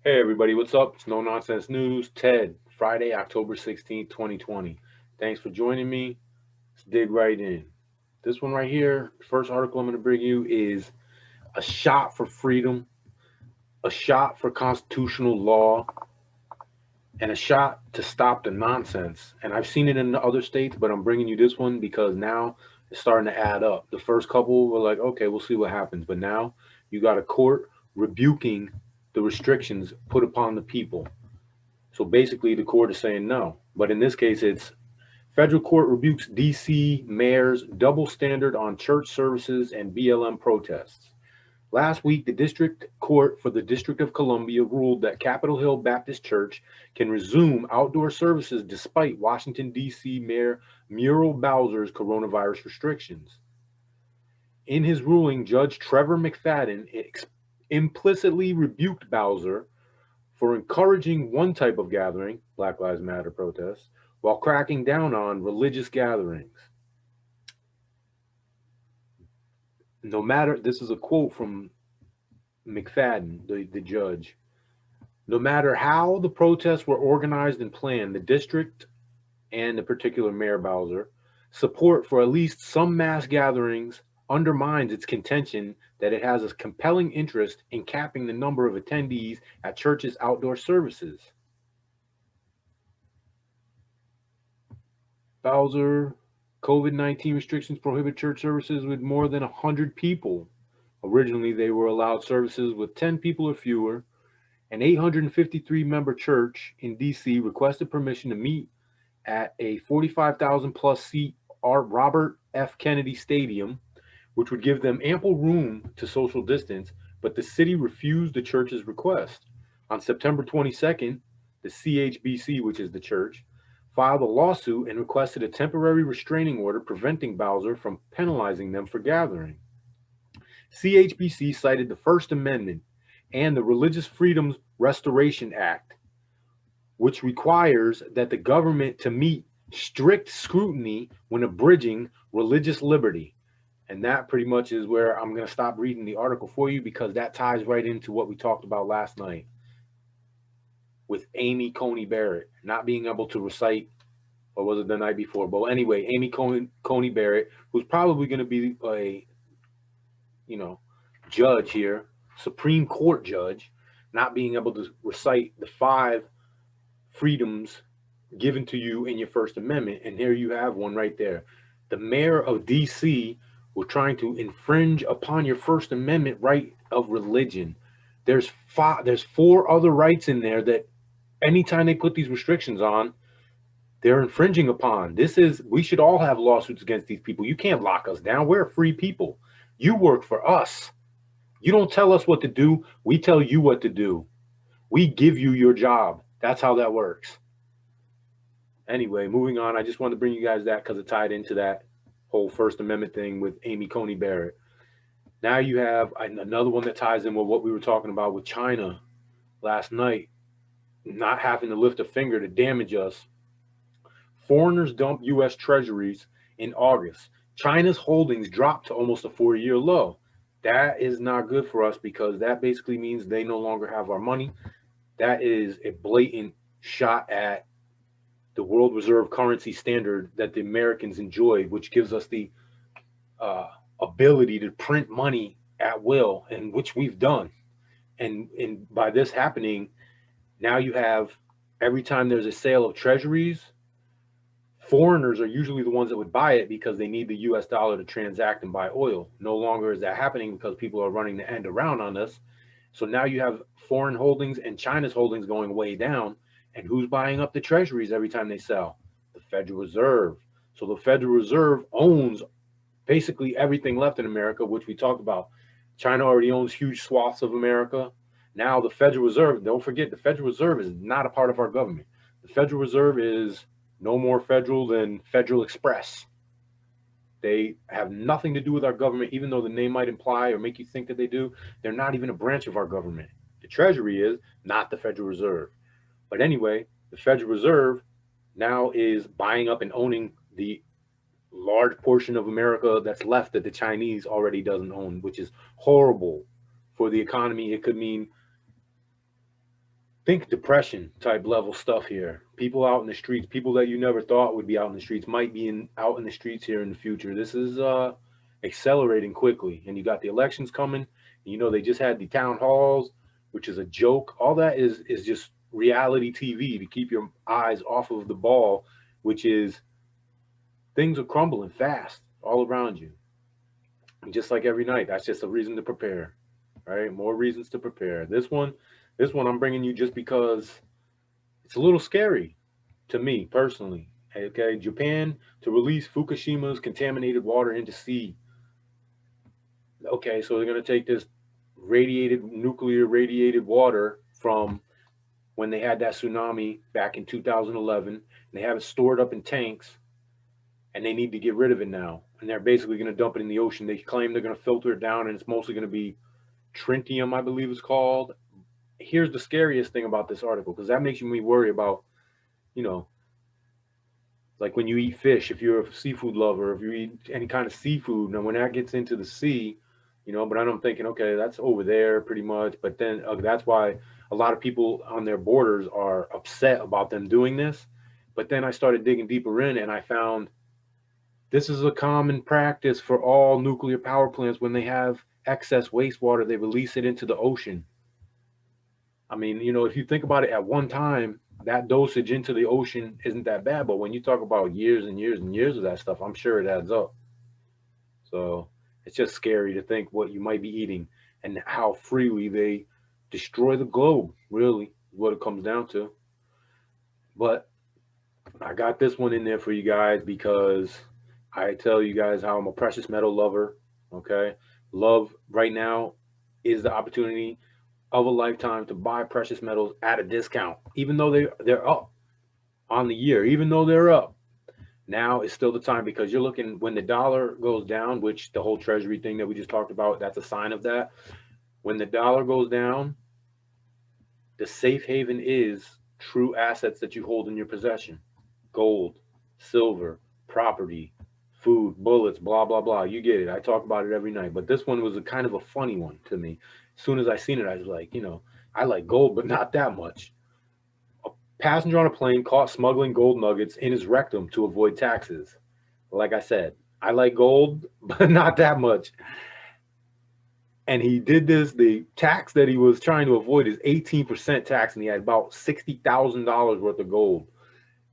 Hey everybody, what's up? It's No Nonsense News. Ted, Friday, October 16th, 2020. Thanks for joining me. Let's dig right in. This one right here, first article I'm going to bring you is a shot for freedom, a shot for constitutional law, and a shot to stop the nonsense. And I've seen it in other states, but I'm bringing you this one because now it's starting to add up. The first couple were like, okay, we'll see what happens. But now you got a court rebuking the restrictions put upon the people. So basically, the court is saying no. But in this case, it's federal court rebukes DC mayor's double standard on church services and BLM protests. Last week, the district court for the District of Columbia ruled that Capitol Hill Baptist Church can resume outdoor services despite Washington, D.C. Mayor Muriel Bowser's coronavirus restrictions. In his ruling, Judge Trevor McFadden implicitly rebuked Bowser for encouraging one type of gathering, Black Lives Matter protests, while cracking down on religious gatherings. No matter, this is a quote from McFadden, the judge. No matter how the protests were organized and planned, the district and the particular Mayor Bowser support for at least some mass gatherings undermines its contention that it has a compelling interest in capping the number of attendees at churches' outdoor services. Bowser, COVID-19 restrictions prohibit church services with more than 100 people. Originally, they were allowed services with 10 people or fewer. An 853 member church in DC requested permission to meet at a 45,000 plus seat Robert F. Kennedy Stadium, which would give them ample room to social distance, but the city refused the church's request. On September 22nd, the CHBC, which is the church, filed a lawsuit and requested a temporary restraining order preventing Bowser from penalizing them for gathering. CHBC cited the First Amendment and the Religious Freedoms Restoration Act, which requires that the government to meet strict scrutiny when abridging religious liberty. And that pretty much is where I'm going to stop reading the article for you because that ties right into what we talked about last night with Amy Coney Barrett not being able to recite, or was it the night before? But anyway, Amy Coney Barrett, who's probably going to be a, you know, judge here, Supreme Court judge, not being able to recite the five freedoms given to you in your First Amendment. And here you have one right there. The mayor of DC was trying to infringe upon your First Amendment right of religion. There's four other rights in there that anytime they put these restrictions on, they're infringing upon. We should all have lawsuits against these people. You can't lock us down. We're free people. You work for us. You don't tell us what to do. We tell you what to do. We give you your job. That's how that works. Anyway, moving on. I just wanted to bring you guys that because it tied into that whole First Amendment thing with Amy Coney Barrett. Now you have another one that ties in with what we were talking about with China last night, not having to lift a finger to damage us. Foreigners dump U.S. treasuries in August. China's holdings dropped to almost a 4-year low. That is not good for us because that basically means they no longer have our money. That is a blatant shot at the world reserve currency standard that the Americans enjoy, which gives us the ability to print money at will, and which we've done. And by this happening, now you have every time there's a sale of treasuries, foreigners are usually the ones that would buy it because they need the US dollar to transact and buy oil. No longer is that happening because people are running the end around on us. So now you have foreign holdings and China's holdings going way down. And who's buying up the treasuries every time they sell? The Federal Reserve. So the Federal Reserve owns basically everything left in America, which we talked about. China already owns huge swaths of America. Now the Federal Reserve, don't forget, the Federal Reserve is not a part of our government. The Federal Reserve is no more federal than Federal Express. They have nothing to do with our government, even though the name might imply or make you think that they do. They're not even a branch of our government. The Treasury is, not the Federal Reserve. But anyway, the Federal Reserve now is buying up and owning the large portion of America that's left that the Chinese already doesn't own, which is horrible for the economy. It could mean think depression type level stuff here. People out in the streets, people that you never thought would be out in the streets, might be out in the streets here in the future. This is accelerating quickly, and you got the elections coming. You know, they just had the town halls, which is a joke. All that is just reality TV to keep your eyes off of the ball, which is things are crumbling fast all around you. And just like every night, that's just a reason to prepare, right? More reasons to prepare. This one I'm bringing you just because it's a little scary to me personally. Okay, Japan to release Fukushima's contaminated water into sea. Okay, so they're going to take this nuclear radiated water from when they had that tsunami back in 2011, and they have it stored up in tanks, and they need to get rid of it now. And they're basically going to dump it in the ocean. They claim they're going to filter it down, and it's mostly going to be tritium, I believe it's called. Here's the scariest thing about this article, because that makes me worry about, you know, like when you eat fish, if you're a seafood lover, if you eat any kind of seafood, and when that gets into the sea, but I'm thinking, okay, that's over there pretty much. But then that's why a lot of people on their borders are upset about them doing this. But then I started digging deeper in, and I found this is a common practice for all nuclear power plants. When they have excess wastewater, they release it into the ocean. I mean, if you think about it, at one time, that dosage into the ocean isn't that bad. But when you talk about years and years and years of that stuff, I'm sure it adds up. So it's just scary to think what you might be eating and how freely they destroy the globe, really, what it comes down to. But I got this one in there for you guys because I tell you guys how I'm a precious metal lover. Okay. Love right now is the opportunity of a lifetime to buy precious metals at a discount, even though they're up on the year, even though they're up. Now is still the time, because you're looking when the dollar goes down, which the whole treasury thing that we just talked about, that's a sign of that. When the dollar goes down, the safe haven is true assets that you hold in your possession: gold, silver, property, food, bullets, blah, blah, blah. You get it. I talk about it every night. But this one was a kind of a funny one to me. As soon as I seen it, I was like, I like gold, but not that much. A passenger on a plane caught smuggling gold nuggets in his rectum to avoid taxes. Like I said, I like gold, but not that much. And he did this. The tax that he was trying to avoid is 18% tax, and he had about $60,000 worth of gold.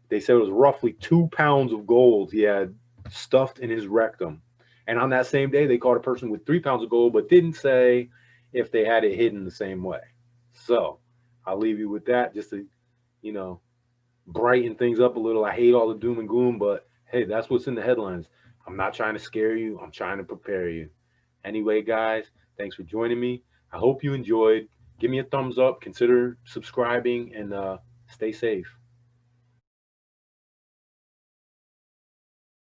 They said it was roughly 2 pounds of gold he had stuffed in his rectum. And on that same day, they caught a person with 3 pounds of gold, but didn't say if they had it hidden the same way. So I'll leave you with that, just to, you know, brighten things up a little. I hate all the doom and gloom, but hey, that's what's in the headlines. I'm not trying to scare you. I'm trying to prepare you. Anyway, guys, thanks for joining me. I hope you enjoyed. Give me a thumbs up. Consider subscribing, and stay safe.